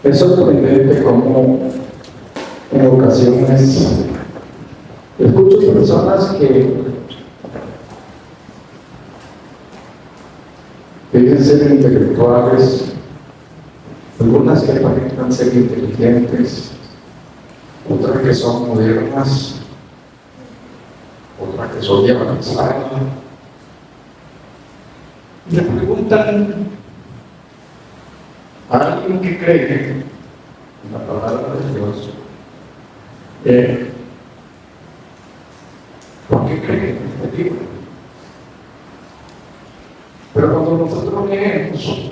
Es sorprendente cómo en ocasiones escucho personas que dicen ser intelectuales, algunas que aparentan ser inteligentes, otras que son modernas, otras que son de avanzada. Le preguntan a alguien que cree en la palabra de Dios, ¿por qué cree en este libro? Pero cuando nosotros leemos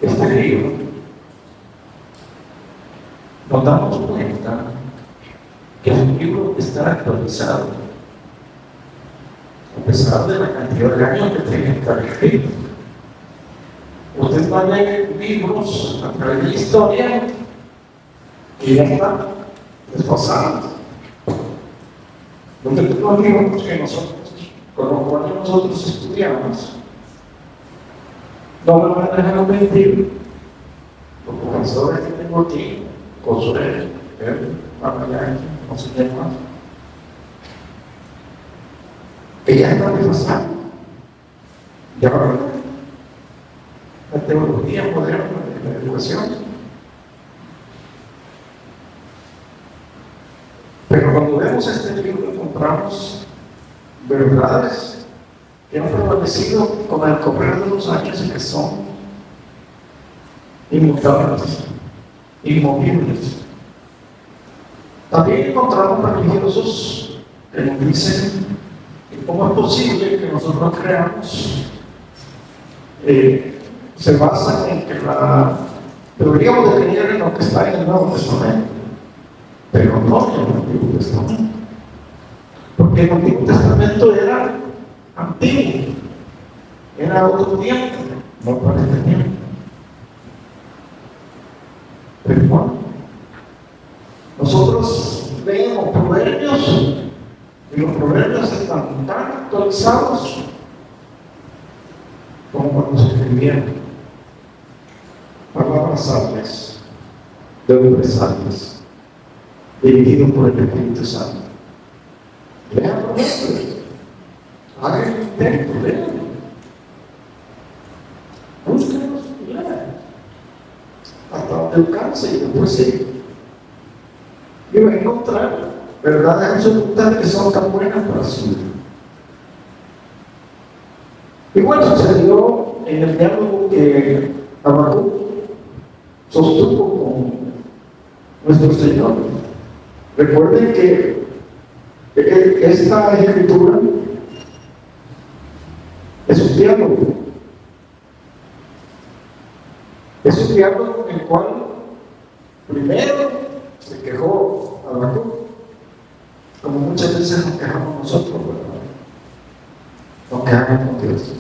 este libro, nos damos cuenta que el libro está actualizado, a pesar de la cantidad de años que tiene que estar escrito. Usted va a leer libros a través de la historia que ya están desfasados. Los libros que nosotros, con los cuales nosotros estudiamos, no me van a dejar mentir. Los profesores que tengo aquí, Consuelo, Papayaki, no sé qué más, que ya están desfasados. Ya verdad. La teología moderna de la educación. Pero cuando vemos este libro encontramos verdades que han prevalecido con el correr de los años y que son inmutables, inmovibles. También encontramos religiosos que nos dicen que cómo es posible que nosotros creamos se basa en que deberíamos de creer en lo que está en el Nuevo Testamento, pero no en el Antiguo Testamento, porque el Antiguo Testamento era antiguo, era otro tiempo, no para este tiempo. Pero bueno, nosotros leemos proverbios y los proverbios están tan actualizados como cuando se escribieron. Palabras sabias, de hombres sabios, dirigidos por el Espíritu Santo. Lean proverbios, hagan el intento, lean. Búsquenlos y lean. Hasta donde alcance y después sí. Y van a encontrar verdades absolutas que son tan buenas para su vida. Igual sucedió en el diálogo que Habacuc sostuvo con nuestro Señor. Recuerden que esta escritura es un diálogo. Es un diálogo en el cual primero se quejó Habacuc, como muchas veces nos quejamos nosotros, ¿verdad? Nos quejamos con Dios.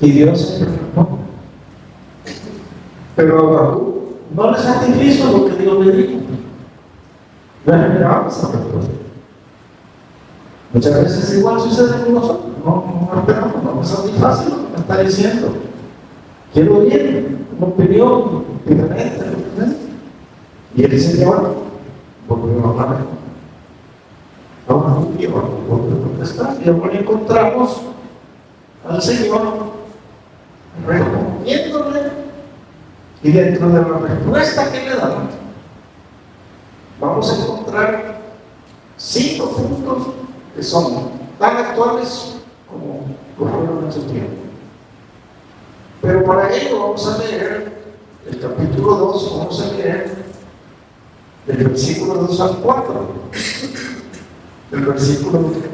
Y Dios se responde. Pero Habacuc no le satisfizo lo que Dios le dijo. No esperaba esa respuesta. Muchas veces igual sucede con nosotros. No esperamos, no me satisface lo que me está diciendo. Quiero oír una opinión diferente. Y el Señor volvió a hablar. Ahora volvió a contestar. Y ahora encontramos al Señor respondiéndole. Y dentro de la respuesta que le dan, vamos a encontrar 5 puntos que son tan actuales como lo fueron en su tiempo. Pero para ello vamos a leer el capítulo 2, vamos a leer del versículo 2 al 4, del versículo 2 al 4.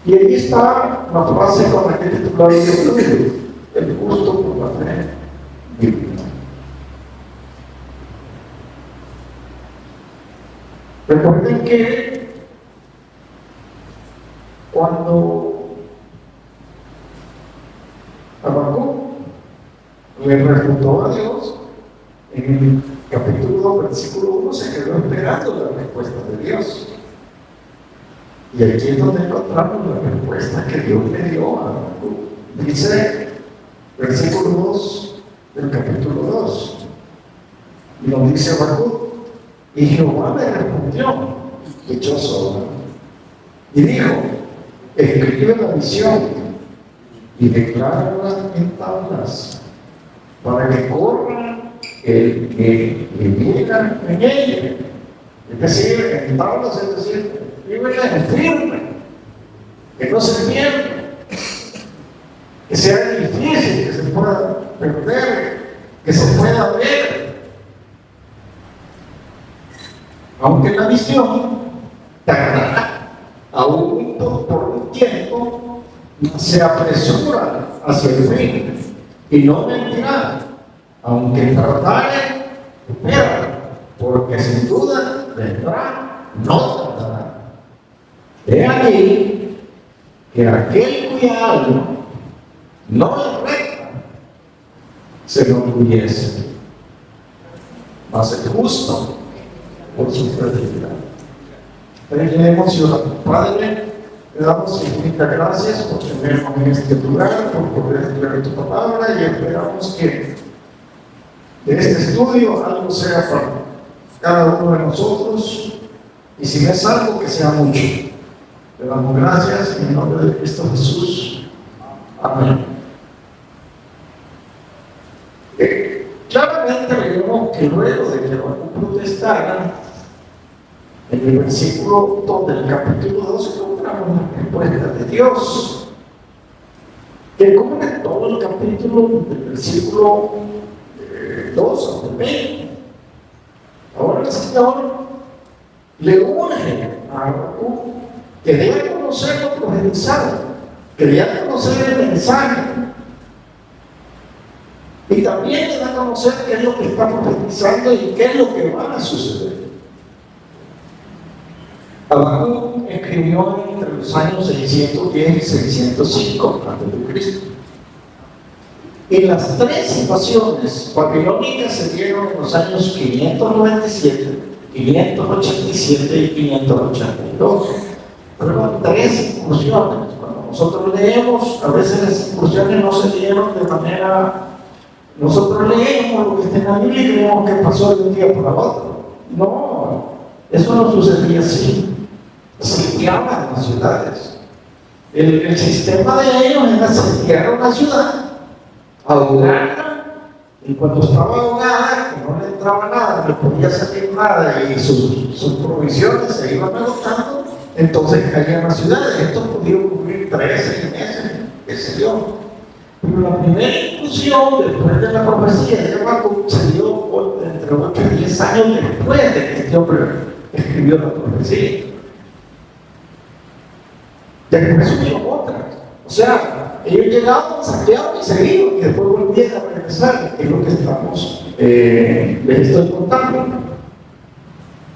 Y ahí está la frase con la que titulamos el gusto por la fe bíblica. Recuerden que cuando Habacuc le refutó a Dios. En el capítulo 2, versículo 1, se quedó esperando la respuesta de Dios. Y aquí es donde encontramos la respuesta que Dios le dio a Habacuc. Dice, versículo 2 del capítulo 2, y nos dice Habacuc: y Jehová me respondió, dichoso, y dijo: escribe la visión y declárala en tablas, para que corra el que viviera en ella. Es decir, en tablas, es decir, escríbela en firme, que no se pierda, que sea difícil, que se pueda perder, que se pueda ver. Aunque la visión tardará aún por un tiempo, se apresura hacia el fin y no mentirá. Aunque tardare, espera, porque sin duda vendrá, no tardará. He aquí que aquel cuya alma no es recta se enorgullece, mas el justo por su fidelidad. Le emociona. Padre, le damos infinitas gracias por tenernos en este lugar, por poder estudiar tu palabra, y esperamos que de este estudio algo sea para cada uno de nosotros, y si no es algo, que sea mucho. Le damos gracias en el nombre de Cristo Jesús. Amén. Claramente vemos que luego de que Habacuc protestara, en el versículo 2 del capítulo 2 encontramos la respuesta de Dios, que cubre todo el capítulo del versículo 2 al 20. Ahora el Señor le urge a Habacuc que dé a conocer lo profetizado, que dé a conocer el mensaje, y también le da a conocer qué es lo que está profetizando y qué es lo que va a suceder. Habacuc escribió entre los años 610 y 605 a.C. Y las tres invasiones babilónicas se dieron en los años 597, 587 y 582. Fueron tres incursiones. Cuando nosotros leemos, a veces las incursiones no se dieron de manera... Nosotros leemos lo que está en la Biblia y creemos que pasó de un día para otro. No, eso no sucedía así. Sitiaban las ciudades. El sistema de ellos era sitiar una ciudad, ahogarla, y cuando estaba ahogada, que no le entraba nada, no podía salir nada, y sus provisiones se iban agotando, entonces caían las ciudades. Esto podía ocurrir 3-6 meses, qué sé yo. Pero la primera inclusión después de la profecía de Habacuc se dio entre 8 y 10 años después de que este hombre escribió la profecía. Después subieron otras. O sea, ellos llegaban, saqueaban y se iban, y después volvían a regresar, que es lo que estamos, les estoy contando.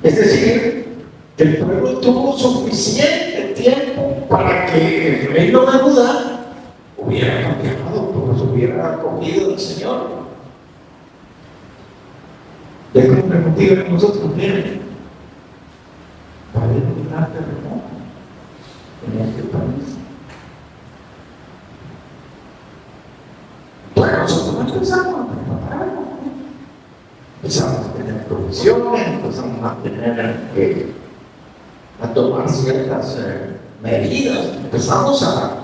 Es decir, que el pueblo tuvo suficiente tiempo para que el reino de Judá hubiera cambiado, porque se hubiera acogido al Señor. Déjenme preguntar a nosotros, miren, va a haber un gran terremoto en este país. Bueno, nosotros empezamos a prepararnos, empezamos a tener provisiones, empezamos a tomar ciertas medidas, empezamos a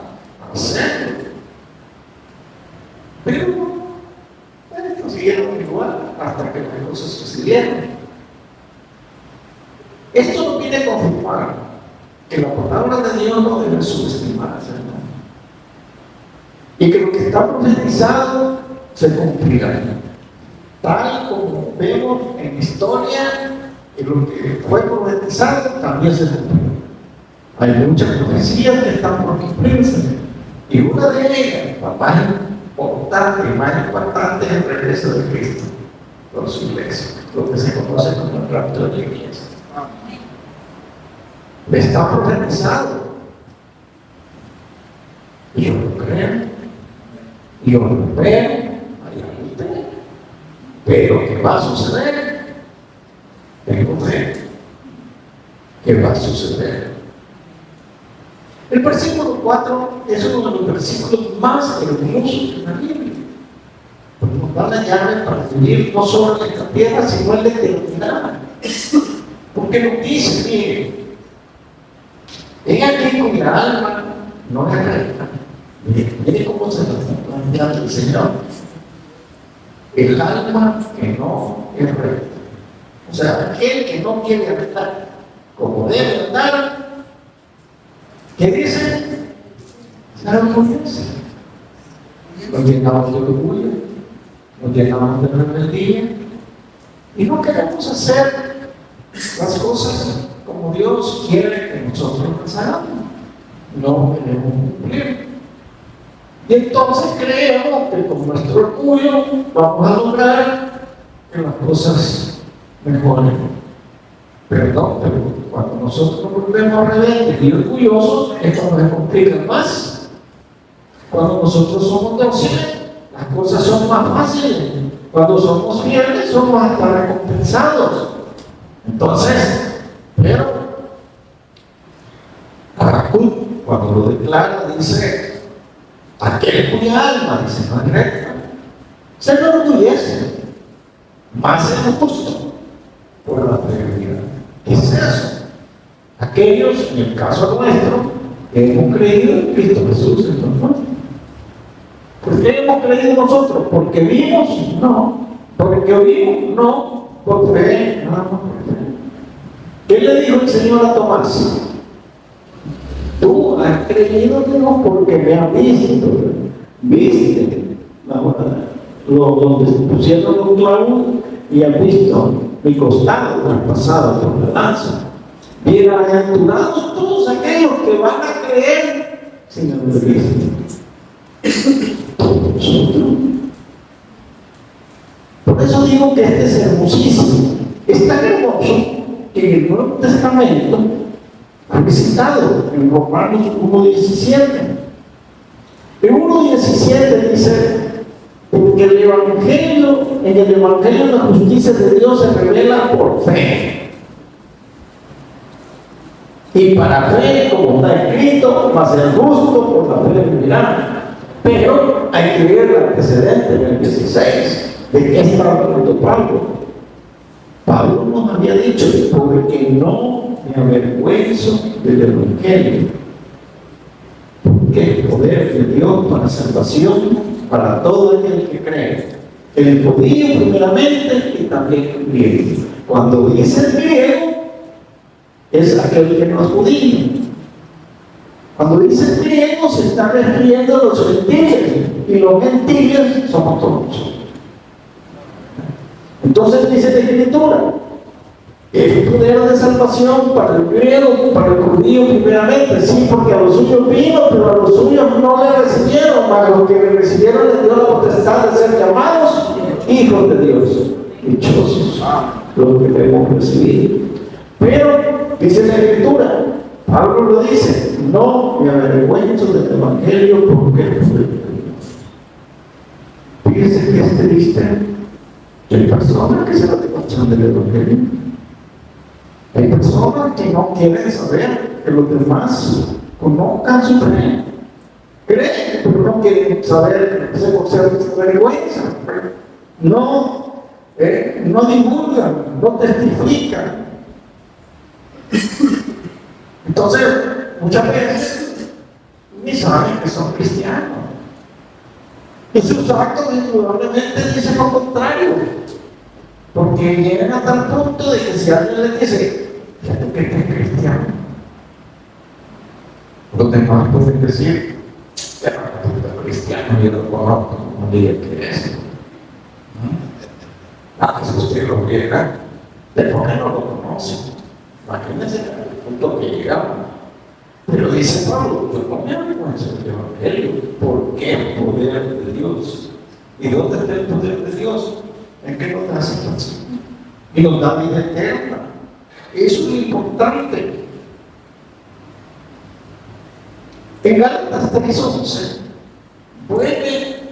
hacerlo. Pero siguieron igual hasta que las cosas sucedieron. Esto nos viene a confirmar que la palabra de Dios no debe subestimarse, ¿no? Y que lo que está profetizado se cumplirá. Tal como vemos en historia, que lo que fue profetizado también se cumplió. Hay muchas profecías que están por cumplirse, y una de ellas, la más importante y más importante, es el regreso de Cristo por su iglesia, lo que se conoce como el rapto de la iglesia. Está profetizado. Y yo lo creo, y yo lo veo. Hay Pero ¿qué va a suceder? Tengo fe. ¿Qué va a suceder? El versículo 4 es uno de los versículos más hermosos de la Biblia. Porque nos da la llave para vivir no solo en esta tierra, sino en la eternidad. Porque nos dice, mire, he aquí cuya alma no es recta. Mire cómo se lo está planteando el Señor. El alma que no es recta. O sea, aquel que no quiere andar como debe andar, ¿qué dice? Será orgulloso. Nos llenamos de orgullo, nos llenamos de rebeldía y no queremos hacer las cosas como Dios quiere que nosotros las hagamos. No queremos cumplir. Y entonces creemos que con nuestro orgullo vamos a lograr que las cosas mejoren. Perdón, pero cuando nosotros nos volvemos rebeldes y orgullosos, esto nos complica más. Cuando nosotros somos dóciles, las cosas son más fáciles. Cuando somos fieles, somos hasta recompensados. Entonces, pero Habacuc, cuando lo declara, dice: aquel cuya alma, dice, no es recta, se enorgullece, más es justo por la fidelidad. ¿Qué es eso? Aquellos, en el caso nuestro, que hemos creído en Cristo Jesús, entonces, ¿por qué hemos creído nosotros? ¿Porque vimos? No. ¿Porque oímos? No. Por fe, nada más por fe. ¿Qué le dijo el Señor a Tomás? Tú has creído, Dios, porque me has visto. Viste donde pusieron los clavos y has visto mi costado traspasado por la lanza. Bienaventurados todos aquellos que van a creer sin haber visto. Todos nosotros. Por eso digo que este es hermosísimo. Es tan hermoso que en el Nuevo Testamento fue citado en Romanos 1:17. En 1:17 dice: porque en el Evangelio la justicia de Dios se revela por fe. Y para fe, como está escrito, mas el justo por la fe vivirá. Pero hay que ver el antecedente en el 16. ¿De qué está hablando Pablo? Pablo nos había dicho: porque no me avergüenzo del Evangelio. Porque el poder de Dios para salvación para todo aquel que cree. El judío primeramente y también el griego. Cuando dice el griego, es aquel que no es judío. Cuando dice el griego, se está refiriendo a los gentiles. Y los gentiles somos todos. Entonces dice la Escritura: el poder de salvación para el griego, para el judío primeramente, sí, porque a los suyos vino, pero a los suyos no le recibieron, a los que le recibieron les dio la potestad de ser llamados hijos de Dios. Dichosos los que le hemos recibido. Pero, dice la Escritura, Pablo lo dice: no me avergüenzo del Evangelio porque es poder de Dios. Fíjese que es triste. Hay personas que se la demuestran del Evangelio. Hay personas que no quieren saber que los demás conozcan su fe. Creen, pero no quieren saber que se conserva su vergüenza. No divulgan, no testifican. Entonces, muchas veces ni saben que son cristianos. Y sus actos indudablemente dicen lo contrario. Porque llegan a tal punto de que si alguien les dice: fíjate que eres cristiano, los demás pueden decir: pero tú eres cristiano, yo lo conozco, como diga que es. Si usted lo viera, de por qué no lo conoce. Imagínense el punto que llegamos. Pero dice Pablo: yo no me avergüenzo del Evangelio, porque el poder de Dios. ¿Y dónde está el poder de Dios? En que nos da salvación y nos da vida eterna. Eso es lo importante. En Gálatas 3:11 vuelve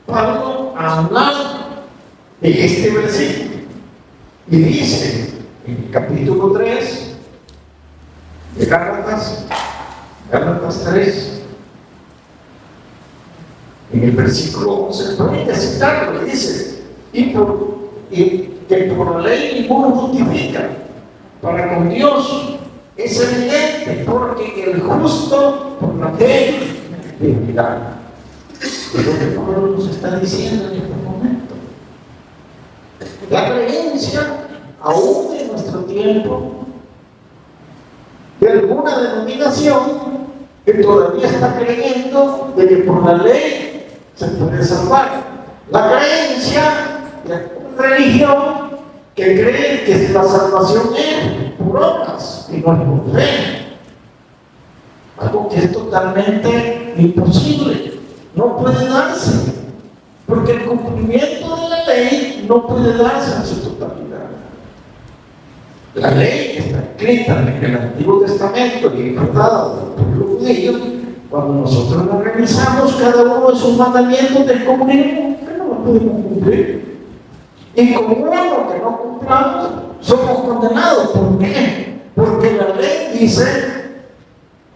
Pablo a hablar en este versículo. Y dice, en el capítulo 3 de Gálatas 3, en el versículo 11, pueden citarlo, y dice, y que por la ley ninguno justifica para con Dios. Es evidente, porque el justo por la fe vivirá. Es lo que Pablo nos está diciendo en este momento. La creencia, aún en nuestro tiempo, de alguna denominación que todavía está creyendo de que por la ley se puede salvar. La creencia de una religión que cree que la salvación es por obras y no es por fe. Algo que es totalmente imposible. No puede darse. Porque el cumplimiento de la ley no puede darse en su totalidad. La ley que está escrita en el Antiguo Testamento y recordada por el pueblo judío, cuando nosotros la revisamos, cada uno de sus mandamientos descubrimos que no los podemos cumplir. Y como uno que no cumplamos, somos condenados. ¿Por qué? Porque la ley dice,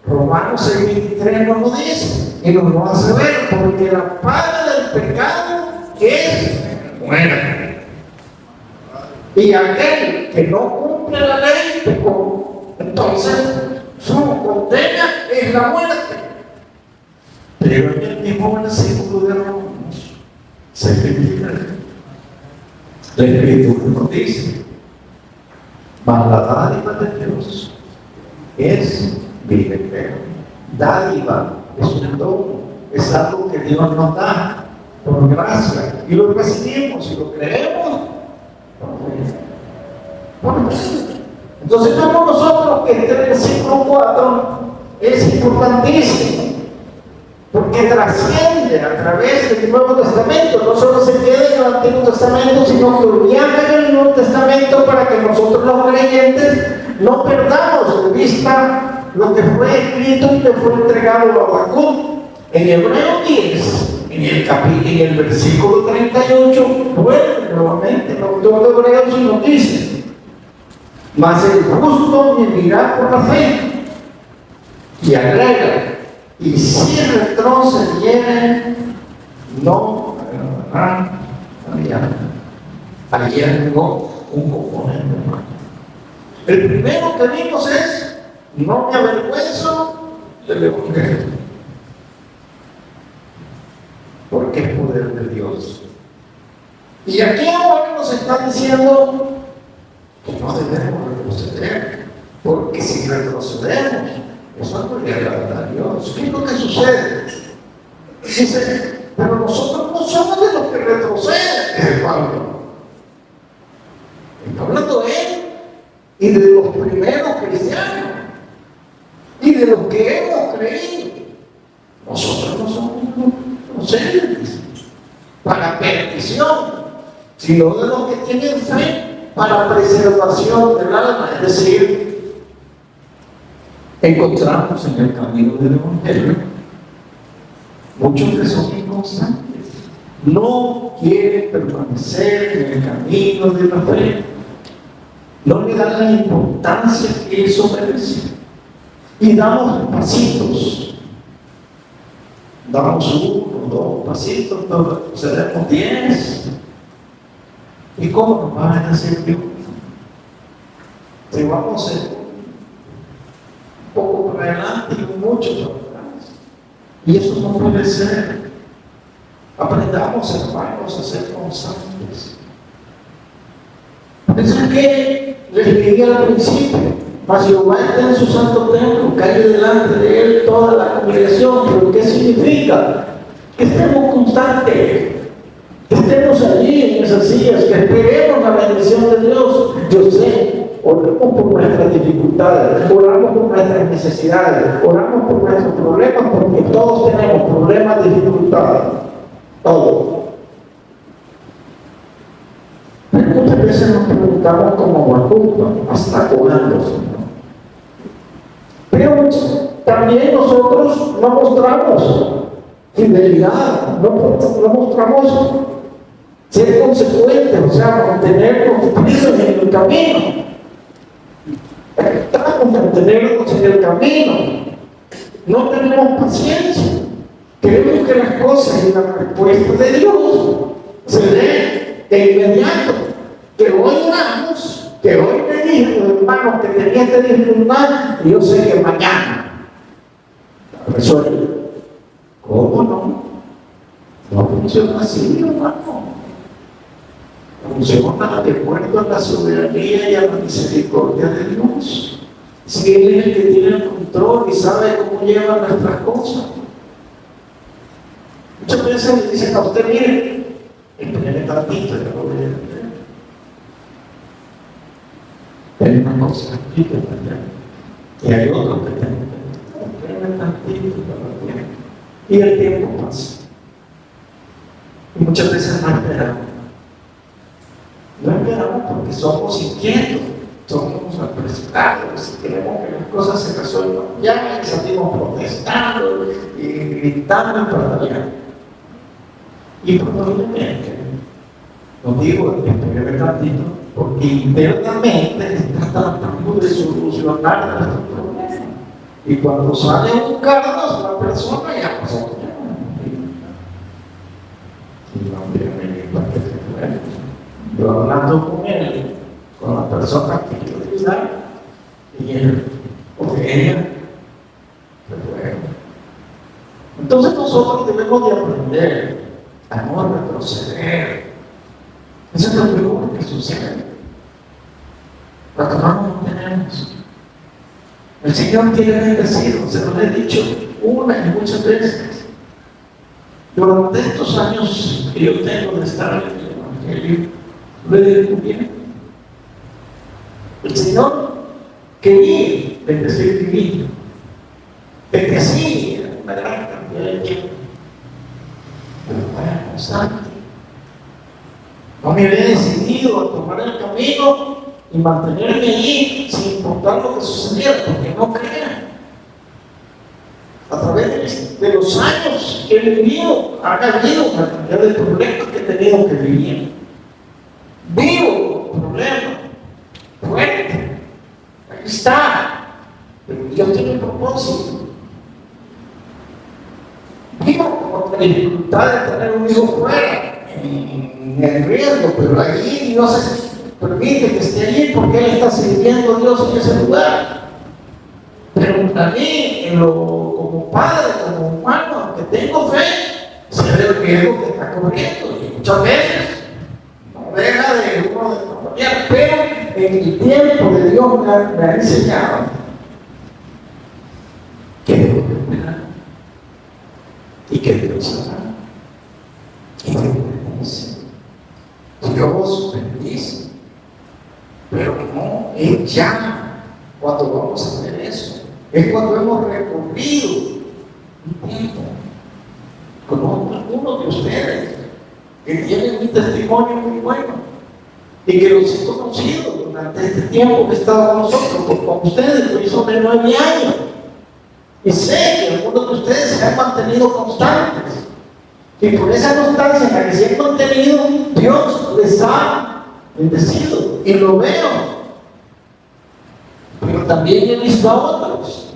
Romanos 6:23 nos lo dice, y nos lo hace ver, porque la paga del pecado es muerte. Y aquel que no cumple la ley pecó. Entonces, su condena es la muerte. Pero en el mismo versículo de Romanos 6:23, la Escritura nos dice, mas la dádiva de Dios es vida eterna. Dádiva es un don, es algo que Dios nos da por gracia, y lo recibimos y lo creemos por fe. Entonces vemos nosotros que este versículo 4 es importantísimo, porque trasciende a través del Nuevo Testamento. No solo se queda en el Antiguo Testamento, sino que viaja en el Nuevo Testamento para que nosotros los creyentes no perdamos de vista lo que fue escrito y le fue entregado a Habacuc. En Hebreo 10, en el versículo 38, vuelve nuevamente el autor de Hebreos y nos dice, mas el justo vivirá por la fe. Y agrega, y si retrocediere, no agradará a mi alma. Allí agregó un componente. El primero que vimos es, no me avergüenzo del Evangelio, porque es poder de Dios. Y aquí ahora nos está diciendo que no debemos retroceder, porque si retrocedemos, eso no le agrada a Dios. ¿Qué es lo que sucede? Dice, pero nosotros no somos de los que retroceden, dice Pablo. Está hablando él y de los primeros cristianos y de los que hemos creído. Nosotros no somos retrocedentes para perdición, sino de los que tienen fe para preservación del alma. Es decir, encontramos en el camino del Evangelio muchos que son inconstantes, no quieren permanecer en el camino de la fe, no le dan la importancia que eso merece, y damos pasitos, damos 1, 2 pasitos, seremos 10. ¿Y cómo nos van a hacer Dios? Si vamos un poco para adelante y mucho para atrás. Y eso no puede ser. Aprendamos, hermanos, a ser constantes. Eso es que les dije al principio, mas Jehová está en su santo templo, calle delante de él toda la congregación. ¿Pero qué significa? Que estemos constantes, que estemos allí en esas sillas, que esperemos la bendición de Dios. Yo sé, oramos por nuestras dificultades, oramos por nuestras necesidades, oramos por nuestros problemas, porque todos tenemos problemas, dificultades, todos. Pero muchas veces nos preguntamos como Habacuc, ¿hasta cuándo, Señor? Pero también nosotros no mostramos fidelidad, no mostramos Ser consecuente, o sea, mantenernos firmes en el camino. Tratamos de mantenernos en el camino. No tenemos paciencia. Queremos que las cosas y la respuesta de Dios se den de inmediato. Que hoy oramos, que hoy me dijo, hermano, que tenía que disfrutar, y yo sé que mañana resuelve. ¿Cómo no? No funciona así, hermano. Funciona de acuerdo a la soberanía y a la misericordia de Dios. Si Él es el que tiene el control y sabe cómo llevan nuestras cosas. Muchas veces le dicen a usted, mire, espéreme tantito, ya lo voy a entender. Hay una cosa aquí que está y hay otro que está espéreme tantito, y el tiempo pasa. Y muchas veces no esperamos. No esperamos porque somos inquietos, somos apresurados, queremos que las cosas se resuelvan ya, y salimos protestando y gritando para allá. Y probablemente, no digo espéreme tantito, porque internamente está tratando de solucionar nuestros problemas. Y cuando sale a buscarnos, la persona ya pasó. Yo hablando con él, con la persona que quiero ayudar, y él o ella se fue. Entonces nosotros debemos de aprender a no retroceder. Eso es lo peor que sucede cuando no nos tenemos. El Señor quiere bendecirnos, se lo he dicho una y muchas veces. Durante estos años que yo tengo de estar en el Evangelio, lo he descubierto. El Señor quería bendecir mi vida. Bendecía una gran cantidad de tiempo. Pero no era constante. No me había decidido a tomar el camino y mantenerme allí sin importar lo que sucediera, porque no crean. A través de los años que he vivido, ha habido una cantidad de problemas que he tenido que vivir. Vivo problemas fuertes. Aquí está. Pero Dios tiene un propósito. Vivo con la dificultad de tener un hijo fuera, en el riesgo, pero allí Dios permite que esté allí porque Él está sirviendo a Dios en ese lugar. Pero también como padre, como humano, aunque tengo fe, se ve el riesgo que está corriendo. Y muchas veces no deja de uno de acompañar, pero en el tiempo de Dios me ha enseñado que debo esperar y que Dios hará. Y Dios bendice. Dios bendice. Pero no es ya cuando vamos a hacer eso. Es cuando hemos recorrido un tiempo con algunos de ustedes que tienen un testimonio muy bueno y que los he conocido durante este tiempo que he estado con nosotros, porque con ustedes lo hizo de 9 años. Y sé que algunos de ustedes se han mantenido constantes. Y por esa constancia en la que se han mantenido, Dios les ha bendecido. Y lo veo. Pero también he visto a otros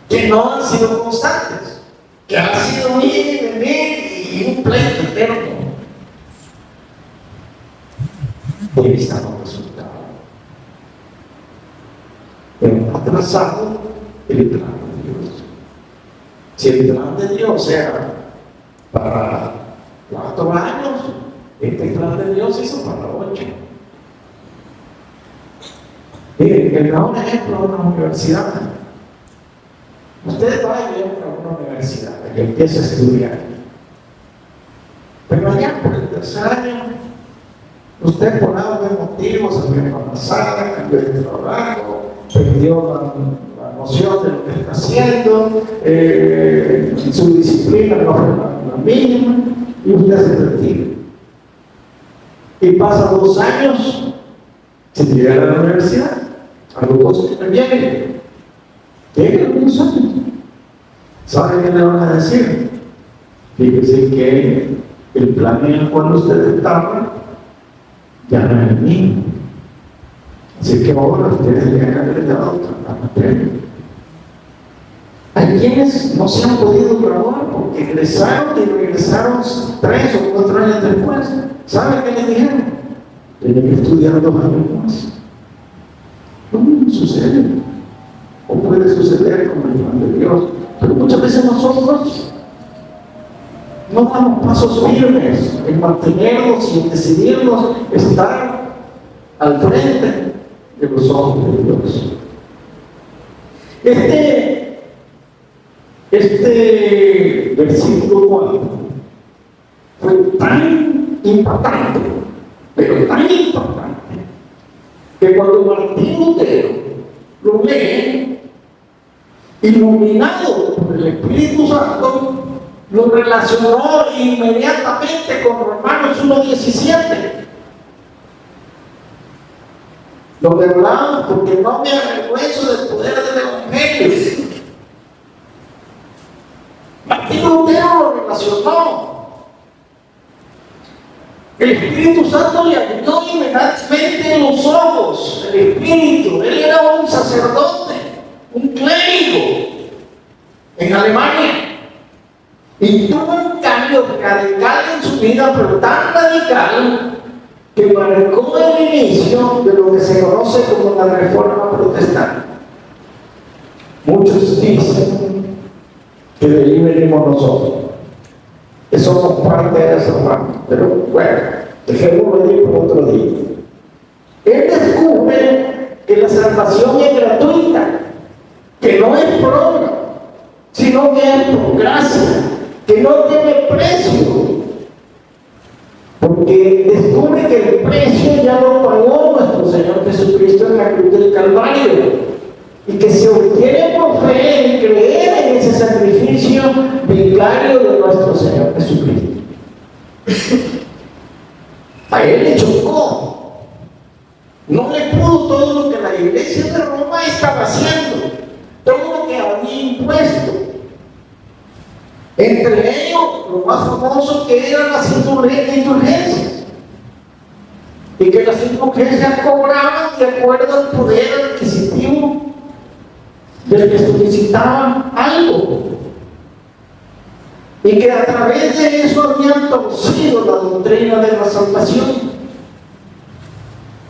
que no han sido constantes, que han sido ir y venir y un pleito eterno. He visto los resultados. Pero ha trazado el plan de Dios. Si el plan de Dios era para 4 años, este plan de Dios hizo para 8. Miren, el mejor ejemplo de una universidad. Usted va y entra a una universidad y empieza a estudiar. Pero allá por el 3er año, usted por algo de motivos se fue embarazada, cambió de trabajo, perdió la noción de lo que está haciendo, su disciplina no fue la mínima, y usted se retira. Y pasa 2 años sin llegar a la universidad. A los 2 que vienen, llegan algunos años. ¿Saben qué le van a decir? Fíjense que el plan en el cual ustedes estaban ya no es el mismo. Así que ahora ustedes le han agregado otra materia. Hay quienes no se han podido graduar porque egresaron y regresaron 3 o 4 años después. ¿Saben qué les dijeron? Tienen que estudiar 2 años más. No sucede. O puede suceder con el plan de Dios. Pero muchas veces nosotros no damos pasos firmes en mantenernos y en decidirnos estar al frente de los ojos de Dios. Este versículo 4 fue tan impactante, pero tan impactante, que cuando Martín Lutero lo lee, iluminado por el Espíritu Santo, lo relacionó inmediatamente con Romanos 1:17. Lo que hablamos, porque no me avergüenzo del poder del Evangelio. Martín Lutero lo relacionó. El Espíritu Santo le abrió inmediatamente los ojos. El Espíritu, él era un sacerdote, un clérigo en Alemania. Y tuvo un cambio radical en su vida, pero tan radical que marcó el inicio de lo que se conoce como la Reforma Protestante. Muchos dicen que de ahí venimos nosotros, que somos parte de esa rama, pero bueno, dejémoslo allí por otro día. Él descubre que la salvación es gratuita, que no es por obra, sino que es por gracia, que no tiene precio, porque descubre que el precio ya lo pagó nuestro Señor Jesucristo en la cruz del Calvario, y que se obtiene por fe en creer en ese sacrificio vicario de nuestro Señor Jesucristo. A él le chocó, no le pudo todo lo que la iglesia de Roma estaba haciendo, todo lo que había impuesto. Entre ellos, lo más famoso que eran las indulgencias. Y que las indulgencias cobraban de acuerdo al poder adquisitivo del que solicitaban algo. Y que a través de eso habían torcido la doctrina de la salvación.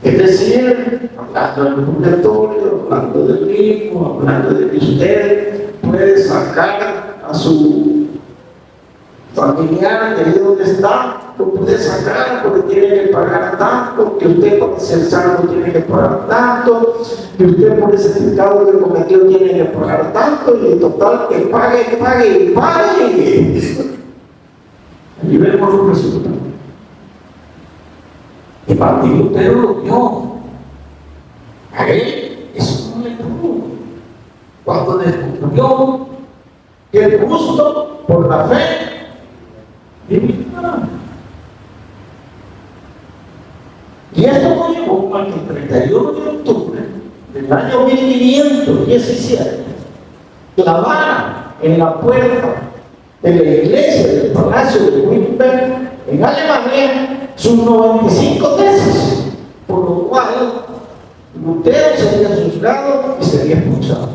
Es decir, hablando del purgatorio, hablando del limbo, hablando de que usted puede sacar a su familiar, que ahí donde está, lo puede sacar porque tiene que pagar tanto, que usted para ser salvo tiene que pagar tanto, que usted por ese pecado que cometió tiene que pagar tanto, y en total que pague. Allí vemos los resultados. Y Martín Lutero lo vio. A él eso no le pudo. Cuando descubrió que el justo por la fe vivirá. Y esto lo llevó a que el 31 de octubre del año 1517 clavara en la puerta de la iglesia del Palacio de Wittenberg en Alemania sus 95 tesis, por lo cual Lutero sería juzgado y sería expulsado.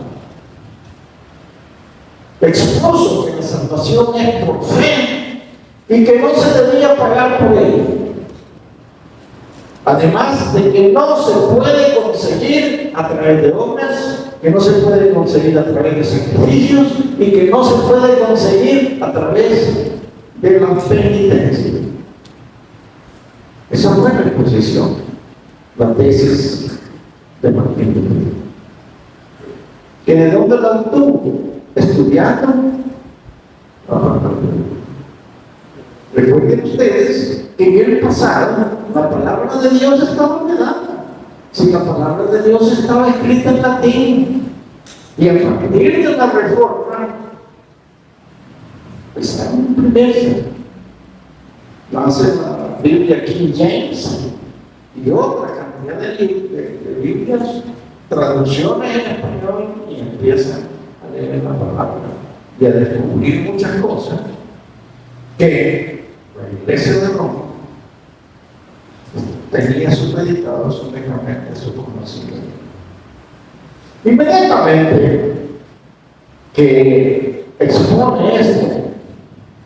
Expuso que la salvación es por fe y que no se debía pagar por ello. Además de que no se puede conseguir a través de obras, que no se puede conseguir a través de sacrificios y que no se puede conseguir a través de la penitencia. Esa fue la exposición, la tesis de Martín Lutero. ¿Que de dónde la obtuvo? Estudiando. Recuerden ustedes que en el pasado la palabra de Dios estaba olvidada. Si la palabra de Dios estaba escrita en latín, y a partir de la reforma estaba en primer, nace la Biblia King James y otra cantidad de Biblias, traducciones en español, y empiezan a leer la palabra y a descubrir muchas cosas que La iglesia de Roma tenía supeditados únicamente su conocimiento. Inmediatamente que expone esto,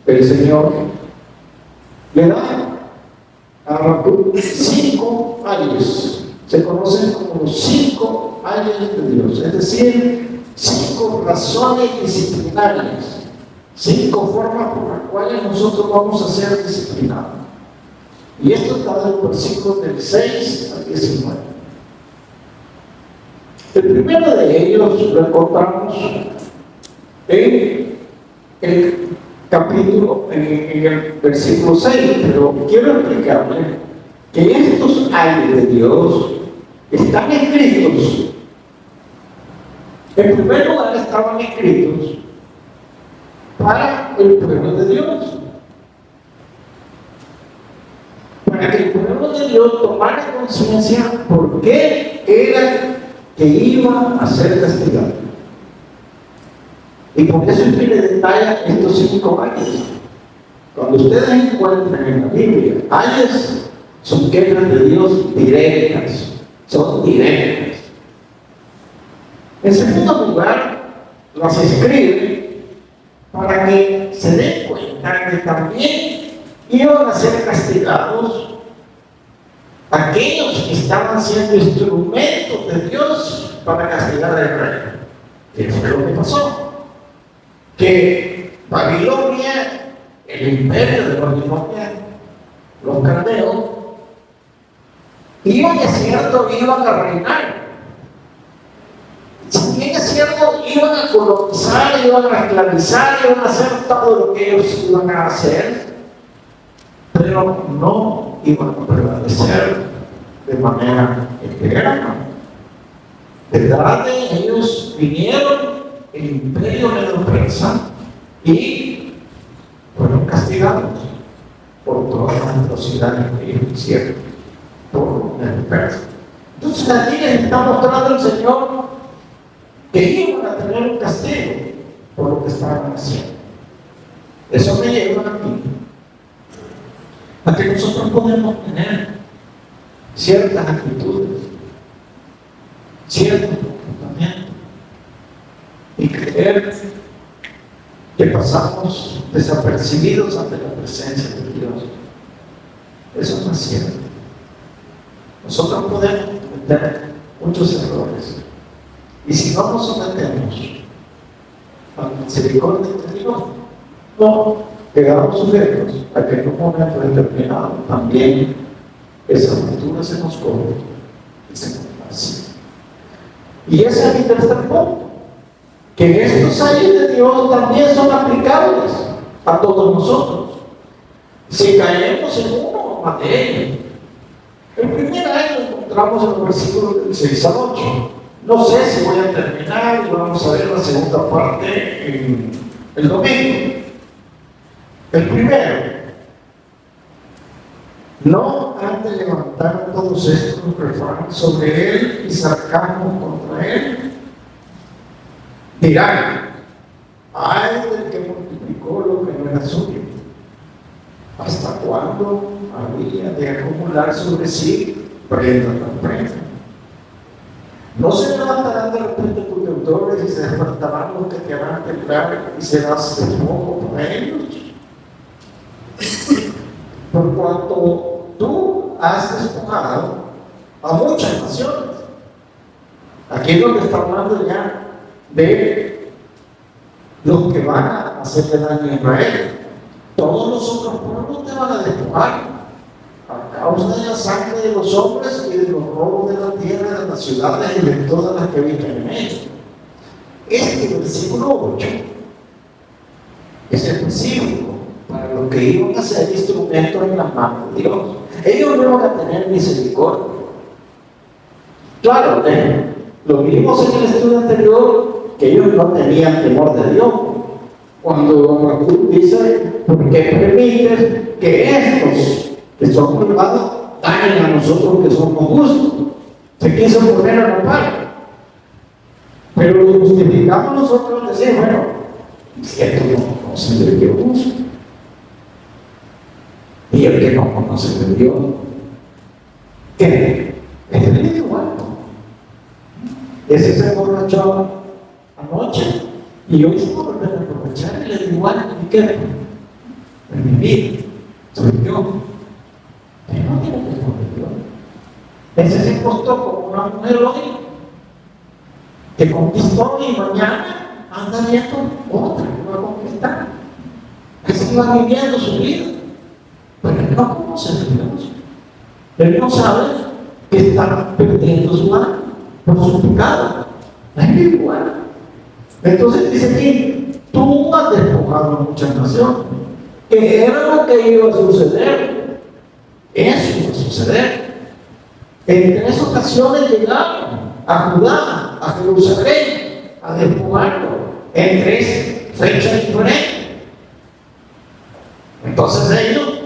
el Señor le da a Habacuc 5 años. Se conocen como los 5 años de Dios, es decir, 5 razones disciplinarias, 5 formas por las cuales nosotros vamos a ser disciplinados. Y esto está en los versículos del 6 al 19. El primero de ellos lo encontramos en el capítulo, en el versículo 6, pero quiero explicarle que estos años de Dios están escritos. En primer lugar, estaban escritos para el pueblo de Dios, para que el pueblo de Dios tomara conciencia por qué era que iba a ser castigado. Y por eso es que le detalla estos 5 años. Cuando ustedes encuentran en la Biblia ayes, son quejas de Dios directas, son directas. En segundo lugar, las escribe para que se den cuenta que también iban a ser castigados aquellos que estaban siendo instrumentos de Dios para castigar al reino. Eso es lo que pasó. Que Babilonia, el imperio de Babilonia, los caldeos, iban a reinar. Si bien es cierto, iban a colonizar, iban a esclavizar, iban a hacer todo lo que ellos iban a hacer, pero no iban a prevalecer de manera integral. De ellos vinieron el imperio medo-persa y fueron castigados por todas las atrocidades que ellos hicieron por el persa. Entonces aquí les está mostrando el Señor que iban a tener un castigo por lo que estaban haciendo. Eso me lleva a mí a que nosotros podemos tener ciertas actitudes, ciertos comportamientos y creer que pasamos desapercibidos ante la presencia de Dios. Eso no es cierto. Nosotros podemos cometer muchos errores y si no nos sometemos a la misericordia de Dios, no quedamos sujetos a que en un momento determinado también esa aventura se nos corre y se nos pasa. Y ese es mi tercer punto, que estos años de Dios también son aplicables a todos nosotros. Si caemos en uno o más de ellos. El primer año lo encontramos en los versículos del 6 al 8. No sé si voy a terminar y vamos a ver la segunda parte en el domingo. El primero, no han de levantar todos estos refranes sobre él y sarcasmos contra él. Dirán, ay del que multiplicó lo que no era suyo. ¿Hasta cuándo había de acumular sobre sí prenda tras prenda? No se levantarán de repente tus deudores y se despertarán los que te harán temblar y serás despojo para ellos. Por cuanto tú has despojado a muchas naciones. Aquí es donde está hablando ya de los que van a hacerle daño a Israel. Todos los otros pueblos te van a despojar a causa de la sangre de los hombres y de los robos de la tierra, de las ciudades y de todas las que viven en ellos. Este versículo 8 es específico para los que iban a ser instrumentos en las manos de Dios. Ellos no iban a tener misericordia. Claro, lo vimos en el estudio anterior, que ellos no tenían temor de Dios. Cuando Habacuc dice, ¿por qué permites que estos que son culpados dañen a nosotros que somos justos? Se quiso poner a la par. Pero lo justificamos nosotros, decir, bueno, si esto no se le dio justo. Y el que no conoce de Dios, ¿qué? Es el igual. Ese se emborrachó anoche y hoy se va a volver a aprovechar y le da igual. ¿Y qué? En mi vida soy yo. Pero no tiene que ser de Dios. Ese se acostó como una mujer hoy que conquistó y mañana anda viendo otra que va a conquistar. Así va viviendo su vida. Pero él no conoce a Dios. Él no sabe que está perdiendo su alma por su pecado. Es igual. Entonces dice aquí, tú has despojado a muchas naciones. Que era lo que iba a suceder. Eso iba a suceder. En 3 ocasiones llegaron a Judá, a Jerusalén, a despojarlo, en 3 fechas diferentes. Entonces ellos,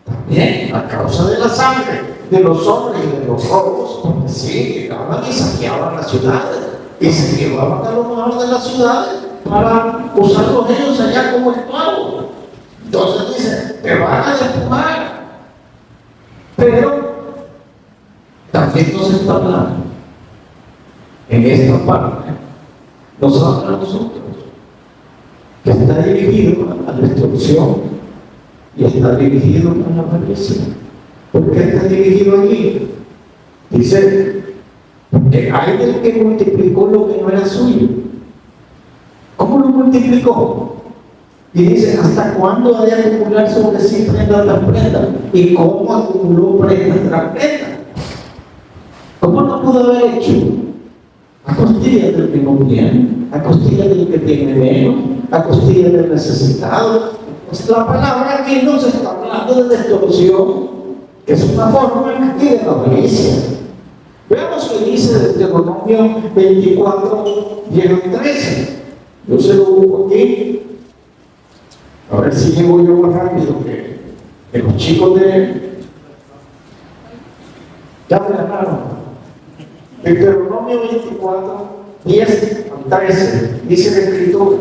también, a causa de la sangre de los hombres y de los robos, porque sí, llegaban y saqueaban las ciudades, y se llevaban a lo mejor de las ciudades para usarlos ellos allá como esclavos. Entonces dice, te van a despojar. Pero también nos está hablando en esta parte, nos habla a nosotros, que está dirigido a la destrucción y está dirigido a la maldición. ¿Por qué está dirigido aquí? Dice, porque hay del que multiplicó lo que no era suyo. ¿Cómo lo multiplicó? Y dice, ¿hasta cuándo ha de acumular sobre sí prenda tras prenda? ¿Y cómo acumuló prenda tras prenda? ¿Cómo lo pudo haber hecho? A costillas del que no tiene, a costillas del que tiene menos, a costillas del necesitado. Entonces, la palabra aquí no se está hablando de destrucción, que es una forma aquí de la avaricia. Veamos que dice Deuteronomio 24, 10 al 13. Yo se lo busco aquí. A ver si llego yo más rápido que los chicos de... Ya me ganaron. Deuteronomio 24, 10 al 13. Dice el escritor: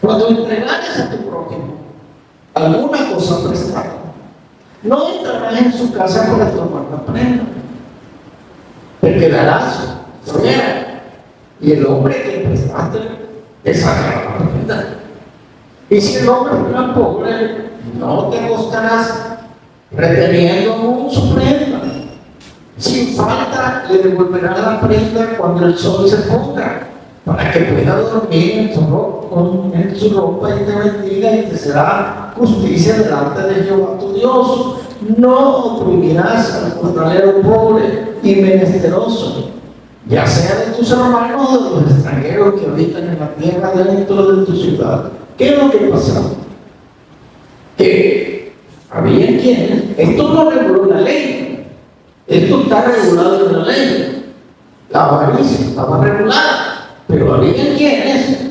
cuando entregares a tu prójimo alguna cosa prestada, no entrarás en su casa para tomar la prenda. Te quedarás fuera, y el hombre que prestaste te sacará la prenda. Y si el hombre fuera pobre, no te acostarás reteniendo aún su prenda. Sin falta le devolverás la prenda cuando el sol se ponga, para que pueda dormir en su ropa y te bendiga, y te será justicia delante de Jehová tu Dios. No oprimirás al jornalero pobre y menesteroso, ya sea de tus hermanos o de los extranjeros que habitan en la tierra dentro de tu ciudad. ¿Qué es lo que pasaba? Que había quienes, esto no reguló la ley, esto está regulado en la ley, la avaricia estaba regulada, pero había quienes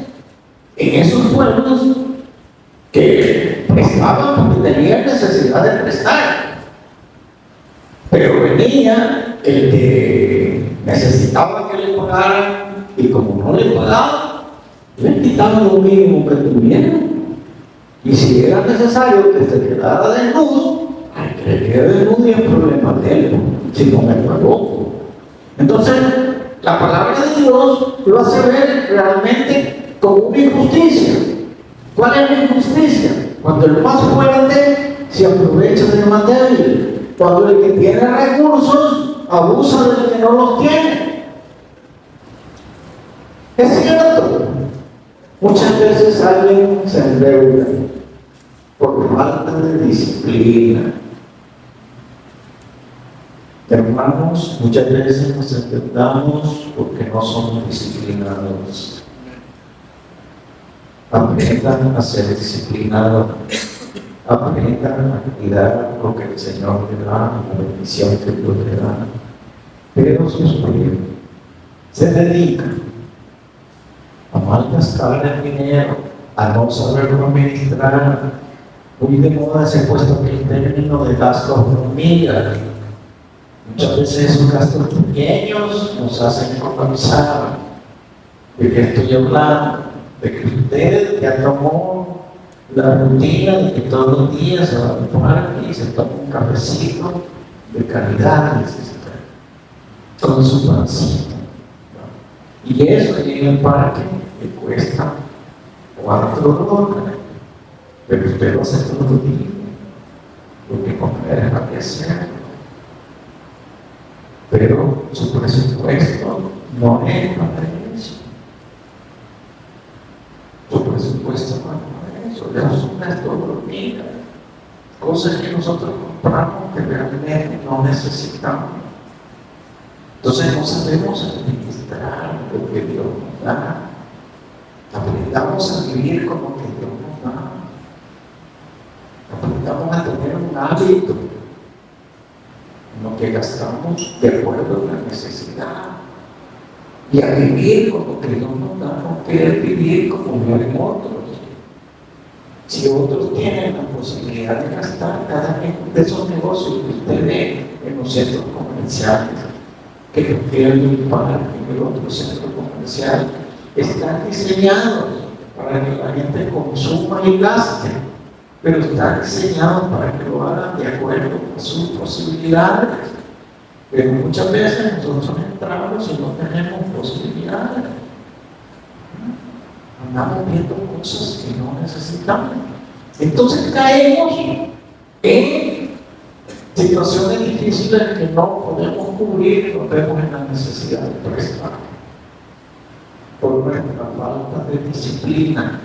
en esos pueblos que prestaban porque tenían necesidad de prestar, pero venía el que necesitaba que le pagaran, y como no le pagaban, le quitaban lo mínimo que tuvieran. Y si era necesario que se quedara desnudo, al que le quede desnudo y el problema de él, si no me pagó. Entonces, la palabra de Dios lo hace ver realmente como una injusticia. ¿Cuál es la injusticia? Cuando el más fuerte se aprovecha del más débil. Cuando el que tiene recursos abusa del que no los tiene. Es cierto. Muchas veces alguien se endeuda por falta de disciplina. Hermanos, muchas veces nos endeudamos porque no somos disciplinados. Aprendan a ser disciplinados. Aprendan a cuidar lo que el Señor le da, la bendición que Dios le da. Pero si usted se dedica a malgastar el dinero, a no saberlo administrar, muy de moda se ha puesto el término de gastos hormiga. Muchas veces esos gastos pequeños nos hacen economizar. ¿De qué estoy hablando? De que usted ya tomó la rutina de que todos los días se va al parque y se toma un cafecito de calidad, con su pancita. Y eso en el parque le cuesta $4, pero usted lo hace todos los días, porque comer es para hacerlo. Pero su presupuesto no es para eso. Su presupuesto no es para eso. Le asume todos los días cosas que nosotros compramos que realmente no necesitamos. Entonces no sabemos administrar lo que Dios nos da. Aprendamos a vivir con lo que Dios nos da. Aprendamos a tener un hábito en lo que gastamos de acuerdo a la necesidad. Y a vivir con lo que Dios nos da, no querer vivir como viven otros. Si otros tienen la posibilidad de gastar cada vez de esos negocios que usted ve en los centros comerciales, que prefieren un parque en el otro centro comercial, están diseñados para que la gente consuma y gaste, pero están diseñados para que lo hagan de acuerdo a sus posibilidades. Pero muchas veces nosotros entramos y no tenemos posibilidades. Andamos viendo cosas que no necesitamos. Entonces caemos en situaciones difíciles que no podemos cubrir, nos vemos en la necesidad de prestar por nuestra falta de disciplina.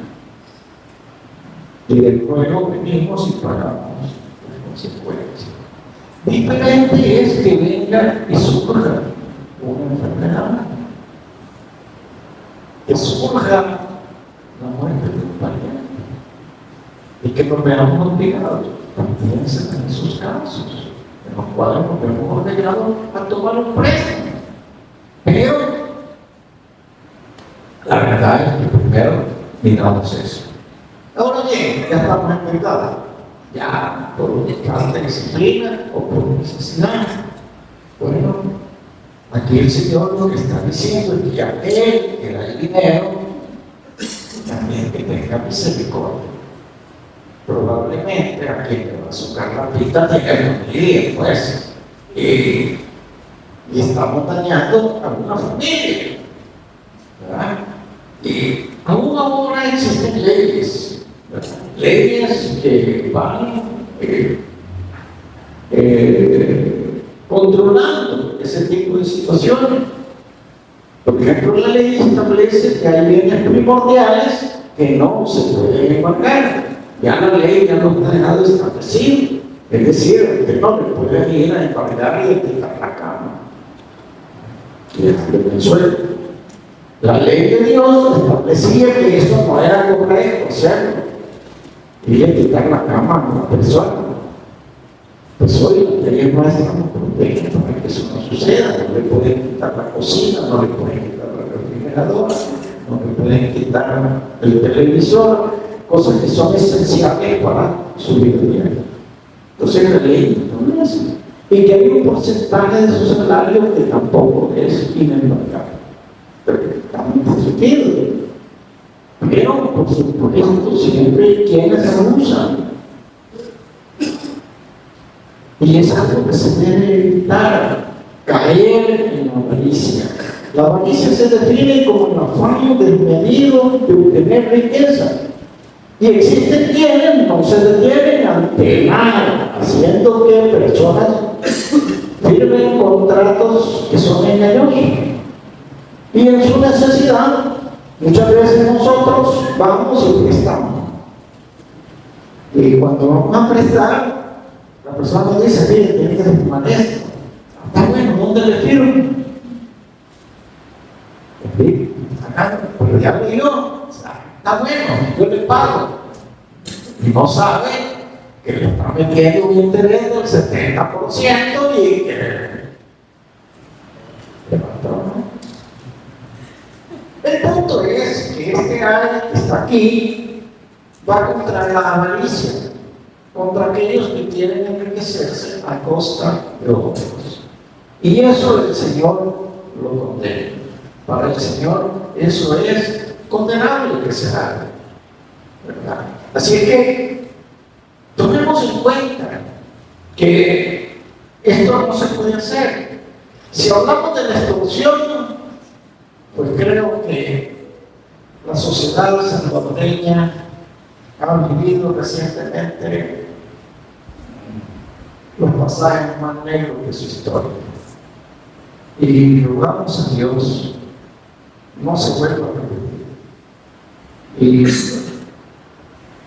Y luego venimos y pagamos las consecuencias. Diferente es que venga y surja una enfermedad, que surja la muerte de un pariente y que nos veamos obligados también en esos casos, en los cuales nos vemos obligados a tomar un préstamo. Pero la verdad es que primero miramos eso. Ahora bien, ya estamos en pecado, ya por falta de disciplina o por necesidad. Bueno, aquí el Señor lo que está diciendo es que ya Él, que da el dinero, también que tenga misericordia. Probablemente a quien le va a azúcar la pista tenga familia, pues, y estamos dañando a una familia, ¿verdad? Y aún ahora existen leyes, ¿verdad? Leyes que van controlando ese tipo de situaciones. Por ejemplo, la ley establece que hay bienes primordiales que no se pueden embargar. Ya la ley ya no está dejado establecido. Es decir, usted no le puede ir a embargar y quitar la cama y dejarle en el suelo. La ley de Dios establecía que eso no era correcto hacerlo. Y le quitar la cama a una persona. Pues hoy la ley nuestra nos protege para que eso no suceda. No le pueden quitar la cocina, no le pueden quitar la refrigeradora, no le pueden quitar el televisor, cosas que son esenciales para su vida diaria. Entonces la ley no es así. Y que hay un porcentaje de su salario que tampoco es inembargable. Pero estamos discutiendo. Pero, por supuesto, siempre hay quienes abusan. Y es algo que se debe evitar, caer en la avaricia. La avaricia se define como el afán desmedido de obtener riqueza. Y existen quienes no se detienen ante nada, haciendo que personas firmen contratos que son engañosos. Y en su necesidad, muchas veces nosotros vamos y prestamos. Y cuando vamos a prestar, la persona nos dice: mire, tiene que firmar esto. Está bueno, ¿dónde le firmo? Pero ya lo digo, está bueno, yo le pago. Y no sabe que le está metiendo un interés del 70% y que le patrón. El punto es que este año que está aquí va contra la avaricia, contra aquellos que quieren enriquecerse a costa de otros. Y eso el Señor lo condena. Para el Señor eso es condenable que se haga, ¿verdad? Así que tomemos en cuenta que esto no se puede hacer. Si hablamos de la extorsión, pues creo que la sociedad salvadoreña ha vivido recientemente los pasajes más negros de su historia. Y rogamos a Dios no se vuelva a repetir. Y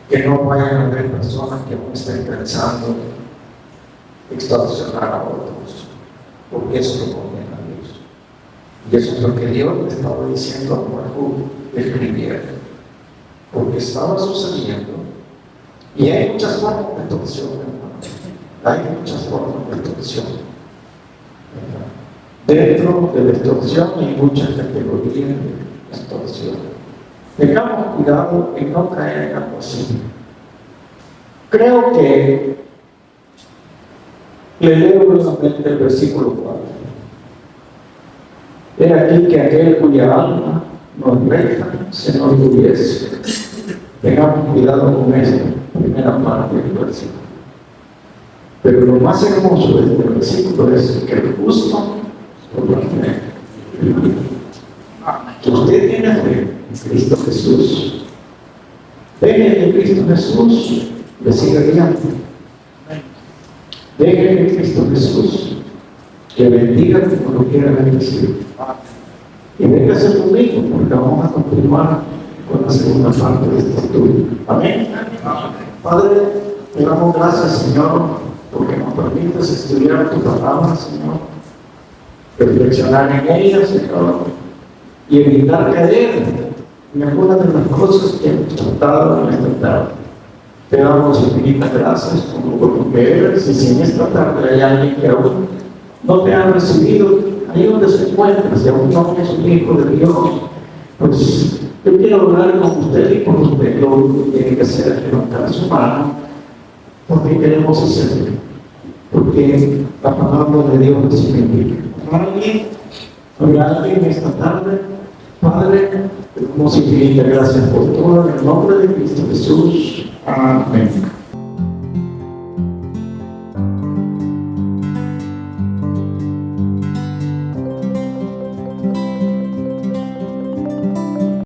que no vayan a haber personas que aún estén pensando extorsionar a otros, porque eso lo condena a Dios. Y eso es lo que Dios le estaba diciendo a Juan que escribiera, porque estaba sucediendo. Y hay muchas formas de extorsión, hermano. Hay muchas formas de extorsión. Dentro de la extorsión hay muchas categorías de extorsión. Tengamos cuidado en no caer en algo así. Creo que le leo nuevamente el versículo 4. He aquí que aquel cuya alma no es recta se enorgullece. Tengamos cuidado con esta primera parte del versículo. Pero lo más hermoso de este versículo es que el justo por la fe. Que usted tiene fe en Cristo Jesús. Deje en Cristo Jesús le siga guiando. Deje en Cristo Jesús que bendiga como lo quiera bendecir. Y véngase conmigo porque vamos a continuar con la segunda parte de este estudio. Amén. Padre, te damos gracias, Señor, porque nos permites estudiar tu palabra, Señor, reflexionar en ella, Señor, y evitar caer en algunas de las cosas que hemos tratado en esta tarde. Te damos infinitas gracias por lo que eres, y si en esta tarde hay alguien que aún no te ha recibido, ahí donde se encuentra, si aún no es un hijo de Dios, pues yo quiero hablar con usted y con usted. Lo único que tiene que hacer es levantar su mano, porque queremos hacerlo, porque la palabra de Dios nos bendiga. Alguien esta tarde, Padre, te damos infinitas gracias por todo, en el nombre de Cristo Jesús. Amén.